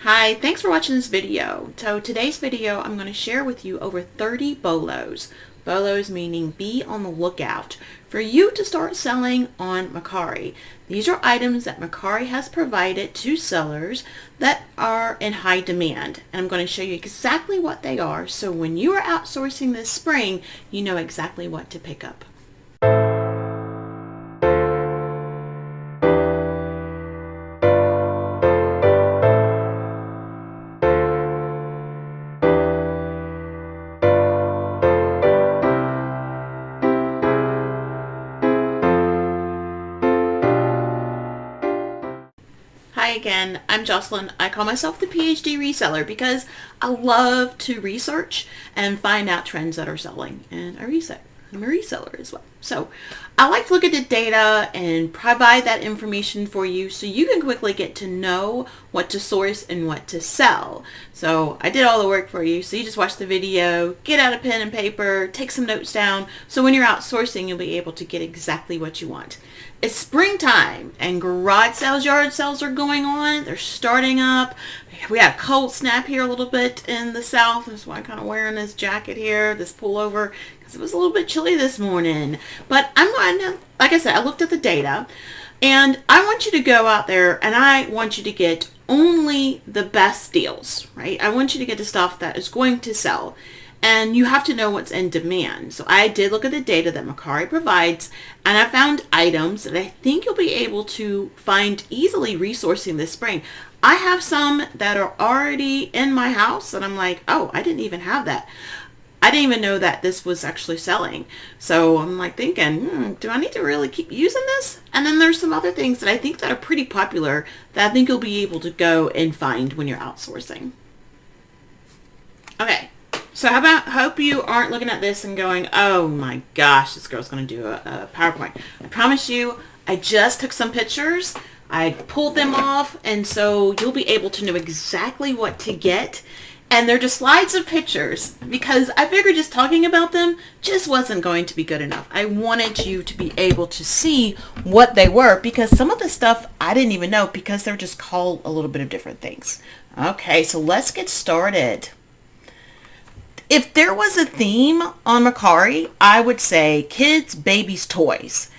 Hi, thanks for watching this video. So today's video, I'm going to share with you over 30 BOLOs. BOLOs meaning be on the lookout for you to start selling on Mercari. These are items that Mercari has provided to sellers that are in high demand. And I'm going to show you exactly what they are, so when you are outsourcing this spring, you know exactly what to pick up. Hi again, I'm Jocelyn. I call myself the PhD Reseller because I love to research and find out trends that are selling, and I'm a reseller as well. So I like to look at the data and provide that information for you so you can quickly get to know what to source and what to sell. So I did all the work for you, so you just watch the video, get out a pen and paper, take some notes down, so when you're outsourcing you'll be able to get exactly what you want. It's springtime and garage sales, yard sales are going on. They're starting up. We had a cold snap here a little bit in the south. That's why I'm kind of wearing this jacket here, this pullover, because it was a little bit chilly this morning. But I'm going to, like I said, I looked at the data, and I want you to go out there and I want you to get only the best deals, right? I want you to get the stuff that is going to sell. And you have to know what's in demand. So I did look at the data that Mercari provides, and I found items that I think you'll be able to find easily resourcing this spring. I have some that are already in my house, and I'm like, oh, I didn't even have that. I didn't even know that this was actually selling. So I'm like thinking, do I need to really keep using this? And then there's some other things that I think that are pretty popular that I think you'll be able to go and find when you're outsourcing. Okay. So hope you aren't looking at this and going, oh my gosh, this girl's going to do a PowerPoint. I promise you, I just took some pictures. I pulled them off, and so you'll be able to know exactly what to get. And they're just slides of pictures because I figured just talking about them just wasn't going to be good enough. I wanted you to be able to see what they were, because some of the stuff I didn't even know because they're just called a little bit of different things. Okay, so let's get started. If there was a theme on Mercari, I would say kids, babies, toys.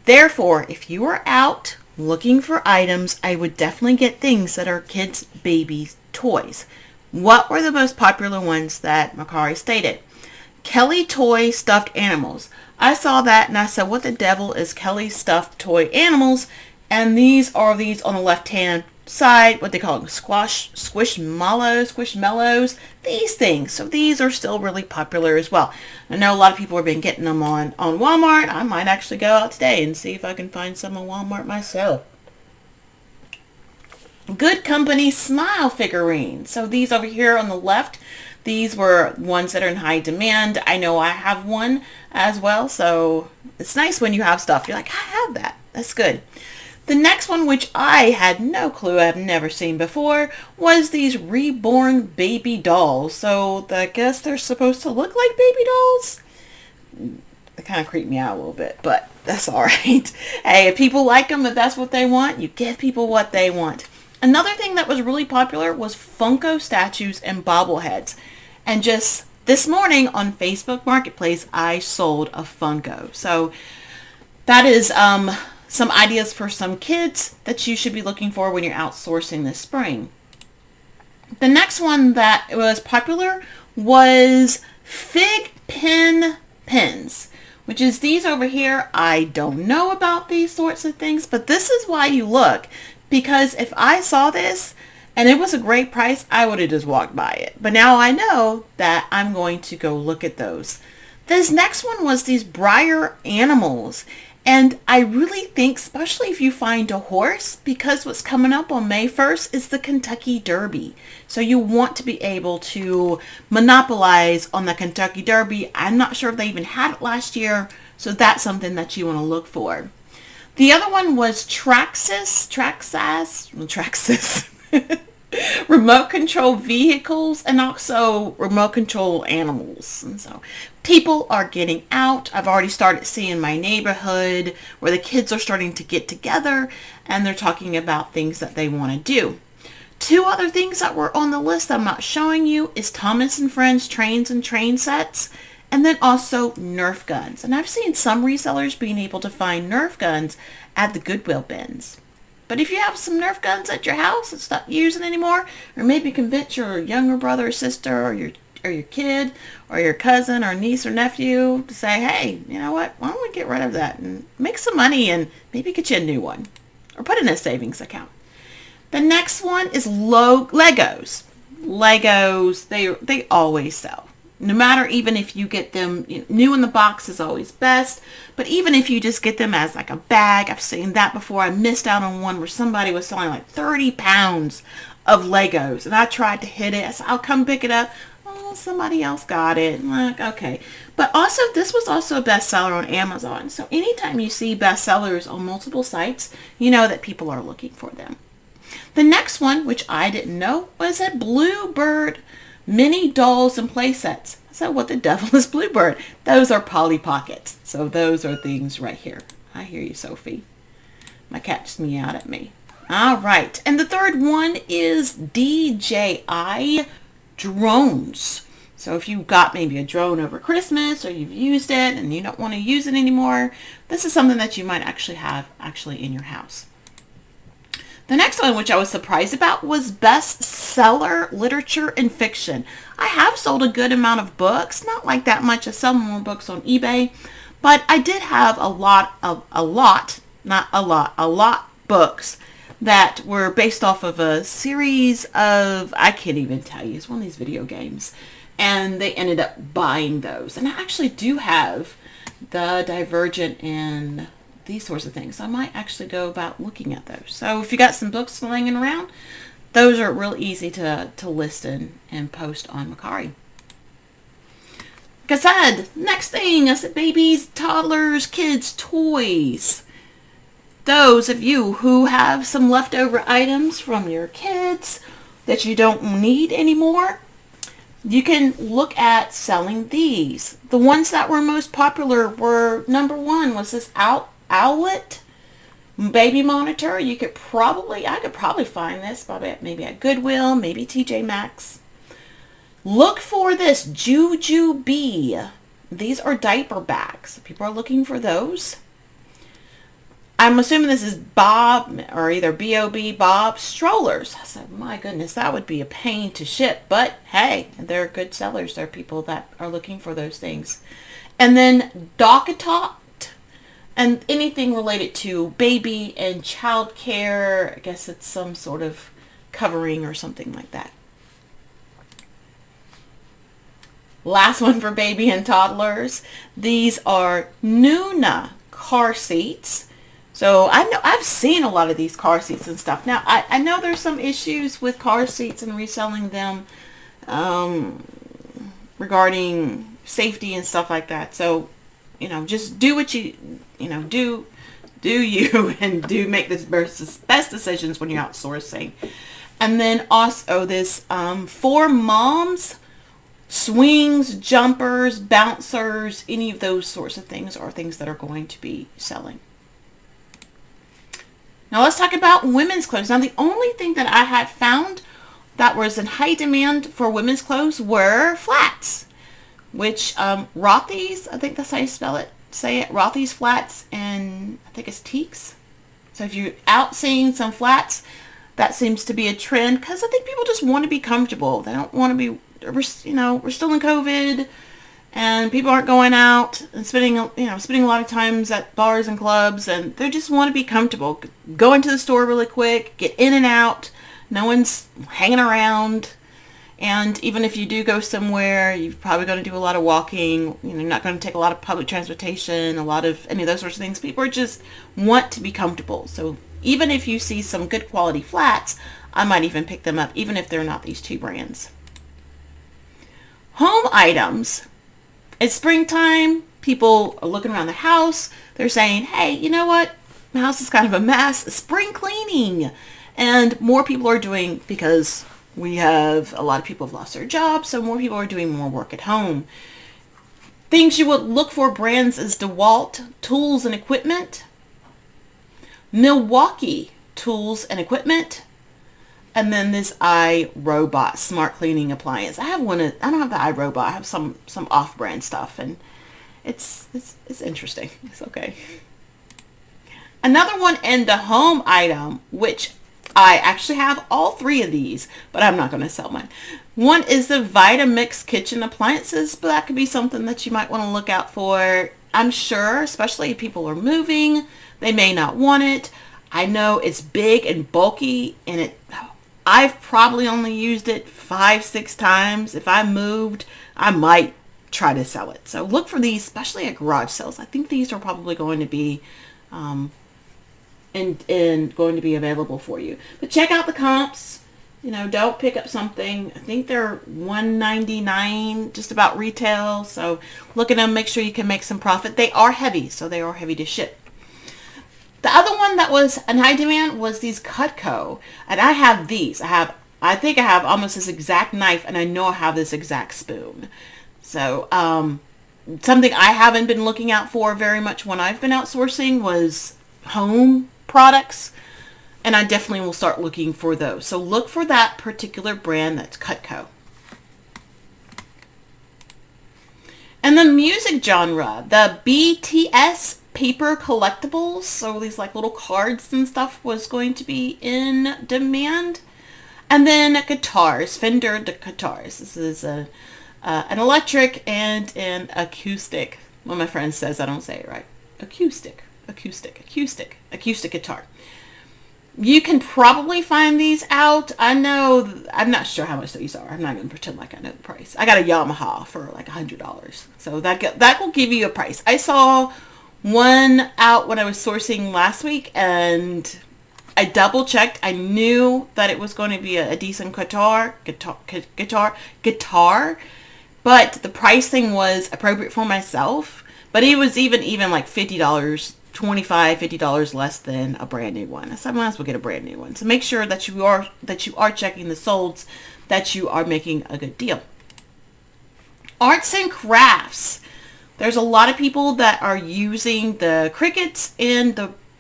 Therefore, if you are out looking for items, I would definitely get things that are kids, babies, toys. What were the most popular ones that Mercari stated? Kelly Toy Stuffed Animals. I saw that and I said, what the devil is Kelly Stuffed Toy Animals? And these are these on the left-hand side, what they call them, squishmallows, these things. So these are still really popular as well. I know a lot of people have been getting them on Walmart. I might actually go out today and see if I can find some on Walmart myself. Good Company Smile figurines. So these over here on the left, these were ones that are in high demand. I know I have one as well, so it's nice when you have stuff. You're like, I have that. That's good. The next one, which I had no clue, I've never seen before, was these reborn baby dolls. So I guess they're supposed to look like baby dolls. They kind of creep me out a little bit, but that's all right. Hey, if people like them, if that's what they want, you give people what they want. Another thing that was really popular was Funko statues and bobbleheads. And just this morning on Facebook Marketplace, I sold a Funko. So that is some ideas for some kids that you should be looking for when you're outsourcing this spring. The next one that was popular was fig pen pens, which is these over here. I don't know about these sorts of things, but this is why you look, because if I saw this and it was a great price, I would have just walked by it. But now I know that I'm going to go look at those. This next one was these Breyer animals. And I really think, especially if you find a horse, because what's coming up on May 1st is the Kentucky Derby. So you want to be able to monopolize on the Kentucky Derby. I'm not sure if they even had it last year, so that's something that you want to look for. The other one was Traxxas, remote control vehicles, and also remote control animals. And so people are getting out. I've already started seeing my neighborhood where the kids are starting to get together and they're talking about things that they want to do. Two other things that were on the list I'm not showing you is Thomas and Friends trains and train sets, and then also Nerf guns. And I've seen some resellers being able to find Nerf guns at the Goodwill bins. But if you have some Nerf guns at your house that's not using anymore, or maybe convince your younger brother or sister or your kid or your cousin or niece or nephew to say, hey, you know what, why don't we get rid of that and make some money and maybe get you a new one or put it in a savings account. The next one is Legos. Legos, they always sell. No matter, even if you get them new in the box is always best. But even if you just get them as like a bag, I've seen that before. I missed out on one where somebody was selling like 30 pounds of Legos. And I tried to hit it. I said, I'll come pick it up. Oh, somebody else got it. I'm like, okay. But also, this was also a bestseller on Amazon. So anytime you see bestsellers on multiple sites, you know that people are looking for them. The next one, which I didn't know, was a Bluebird mini dolls and play sets. So what the devil is Bluebird? Those are Polly Pockets. So those are things right here. I hear you, Sophie. My cat's meowed at me. All right. And the third one is DJI drones. So if you got maybe a drone over Christmas or you've used it and you don't want to use it anymore, this is something that you might actually have in your house. The next one, which I was surprised about, was bestseller literature and fiction. I have sold a good amount of books, not like that much. I sell more books on eBay, but I did have a lot books that were based off of a series of, I can't even tell you, it's one of these video games. And they ended up buying those. And I actually do have the Divergent and these sorts of things. I might actually go about looking at those. So if you got some books laying around, those are real easy to list and post on Mercari. Like I said, next thing, I said babies, toddlers, kids, toys. Those of you who have some leftover items from your kids that you don't need anymore, you can look at selling these. The ones that were most popular were, number one was this Owlet baby monitor. I could probably find this maybe at Goodwill, maybe TJ Maxx. Look for this Juju Bee. These are diaper bags. People are looking for those. I'm assuming this is Bob, or either B-O-B, Bob strollers. I said, my goodness, that would be a pain to ship. But hey, they're good sellers. There are people that are looking for those things. And then Docketot, and anything related to baby and child care. I guess it's some sort of covering or something like that. Last one for baby and toddlers. These are Nuna car seats. So I know I've seen a lot of these car seats and stuff. Now I know there's some issues with car seats and reselling them regarding safety and stuff like that. So just do what you do you and do make the best decisions when you're outsourcing. And then also this for moms, swings, jumpers, bouncers, any of those sorts of things are things that are going to be selling. Now let's talk about women's clothes. Now the only thing that I had found that was in high demand for women's clothes were flats, which Rothy's, I think that's how you say it, Rothy's flats, and I think it's Teaks. So if you're out seeing some flats, that seems to be a trend, because I think people just want to be comfortable. They don't want to be, we're still in COVID, and people aren't going out and spending a lot of times at bars and clubs, and they just want to be comfortable. Go into the store really quick, get in and out. No one's hanging around. And even if you do go somewhere, you're probably going to do a lot of walking. You're not going to take a lot of public transportation, a lot of any of those sorts of things. People just want to be comfortable. So even if you see some good quality flats, I might even pick them up, even if they're not these two brands. Home items. It's springtime. People are looking around the house. They're saying, hey, you know what? My house is kind of a mess. Spring cleaning. And more people are doing, because we have a lot of people have lost their jobs, so more people are doing more work at home. Things you would look for brands is DeWalt Tools and Equipment, Milwaukee Tools and Equipment, And then this iRobot smart cleaning appliance. I have one. I don't have the iRobot. I have some off-brand stuff, and it's interesting. It's okay. Another one in the home item, which I actually have all three of these, but I'm not going to sell mine. One is the Vitamix kitchen appliances, but that could be something that you might want to look out for. I'm sure, especially if people are moving, they may not want it. I know it's big and bulky, and I've probably only used it 5-6 times. If I moved, I might try to sell it. So look for these, especially at garage sales. I think these are probably going to be and going to be available for you. But check out the comps. You know, don't pick up something. I think they're $1.99 just about retail. So look at them, make sure you can make some profit. They are heavy, so they are heavy to ship. The other one that was in high demand was these Cutco, and I have these. I think I have almost this exact knife, and I know I have this exact spoon. So something I haven't been looking out for very much when I've been outsourcing was home products, and I definitely will start looking for those. So look for that particular brand, that's Cutco. And the music genre, the BTS paper collectibles, so these like little cards and stuff, was going to be in demand. And then guitars, Fender guitars. This is an electric and an acoustic. One of my friends says I don't say it right. Acoustic guitar. You can probably find these out. I'm not sure how much these are. I'm not going to pretend like I know the price. I got a Yamaha for like $100. So that will give you a price. I saw one out when I was sourcing last week, and I double checked. I knew that it was going to be a decent guitar, but the pricing was appropriate for myself. But it was even like $50, $50 less than a brand new one. So I might as well get a brand new one. So make sure that you are checking the solds, that you are making a good deal. Arts and crafts. There's a lot of people that are using the Cricuts and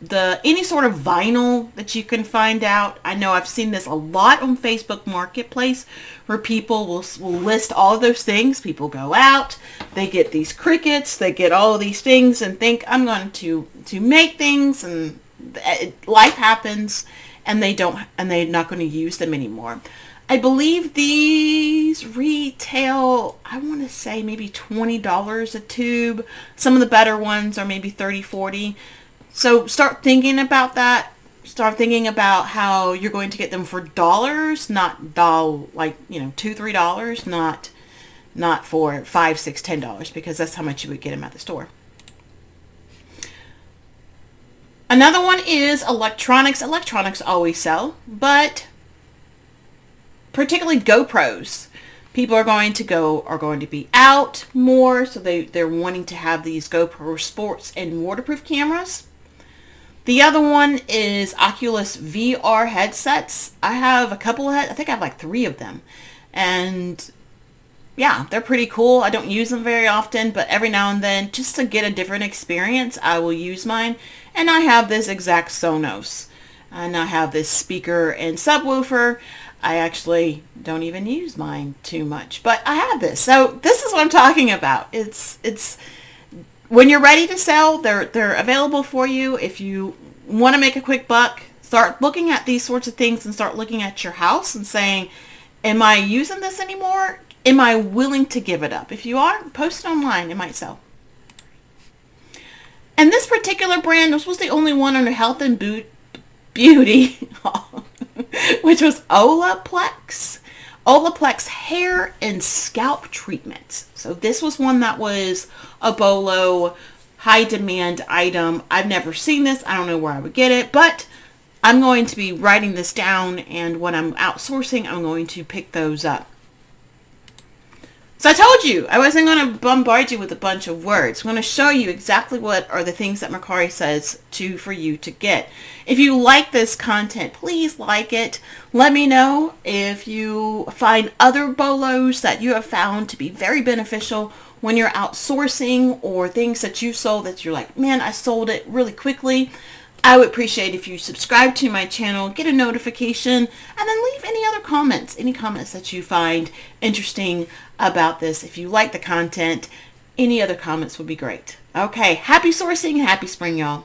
the any sort of vinyl that you can find out. I know I've seen this a lot on Facebook Marketplace, where people will list all of those things. People go out, they get these Cricuts, they get all of these things, and think I'm going to make things, and life happens, and they're not going to use them anymore. I believe these retail, I want to say maybe $20 a tube. Some of the better ones are maybe $30, $40. So start thinking about that. Start thinking about how you're going to get them for dollars, not like, $2, $3, not for $5, $6, $10, because that's how much you would get them at the store. Another one is electronics. Electronics always sell, but particularly GoPros. People are going to be out more, so they're wanting to have these GoPro Sports and waterproof cameras. The other one is Oculus VR headsets. I have a couple I think I have like 3 of them. And yeah, they're pretty cool. I don't use them very often, but every now and then, just to get a different experience, I will use mine. And I have this exact Sonos. And I have this speaker and subwoofer. I actually don't even use mine too much, but I have this. So this is what I'm talking about. It's when you're ready to sell, they're available for you. If you want to make a quick buck, start looking at these sorts of things and start looking at your house and saying, am I using this anymore? Am I willing to give it up? If you are, post it online. It might sell. And this particular brand, this was the only one under health and beauty, which was Olaplex. Olaplex hair and scalp treatments. So this was one that was a BOLO high demand item. I've never seen this. I don't know where I would get it, but I'm going to be writing this down, and when I'm outsourcing, I'm going to pick those up. So I told you I wasn't going to bombard you with a bunch of words. I'm going to show you exactly what are the things that Mercari says for you to get. If you like this content, please like it. Let me know if you find other BOLOs that you have found to be very beneficial when you're outsourcing, or things that you sold that you're like, man, I sold it really quickly. I would appreciate if you subscribe to my channel, get a notification, and then leave any other comments, any comments that you find interesting about this. If you like the content, any other comments would be great. Okay, happy sourcing, happy spring, y'all.